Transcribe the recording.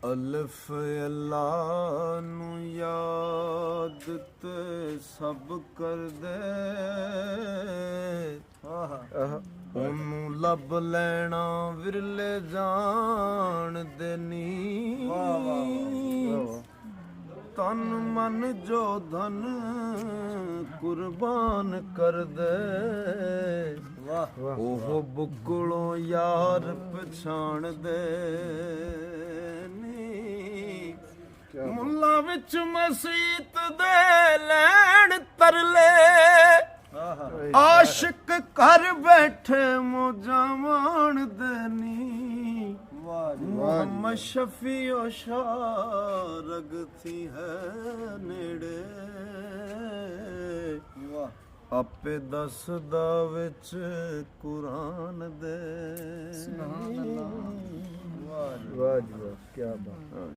ਅਲਫ ਅੱਲਾ ਨੂੰ ਯਾਦ ਤੇ ਸਭ ਕਰਦੇ, ਉਹਨੂੰ ਲੱਭ ਲੈਣਾ ਵਿਰਲੇ ਜਾਣਦੇ ਨੀ। ਤਨ ਮਨ ਜੋ ਧਨ ਕੁਰਬਾਨ ਕਰਦੇ, ਉਹ ਬੁੱਕਲੋਂ ਯਾਰ ਪਛਾਣਦੇ ਨੀ। ਮੁੱਲਾ ਵਿੱਚ ਮਸੀਤ ਦੇ ਲੈਣ ਤਰਲੇ, ਆਸ਼ਿਕ ਘਰ ਬੈਠੇ ਮੌਜਾਂ ਮਾਣਦੇ ਨੀ। ਮੁਹੰਮਦ ਸ਼ਫੀਓ ਸ਼ਾਰਗ ਥੀ ਹੈ ਨੇੜੇ, ਆਪੇ ਦੱਸਦਾ ਵਿੱਚ ਕੁਰਾਨ ਦੇ। ਵਾਹ ਜੀ ਵਾਹ, ਕੀ ਬਾਤ।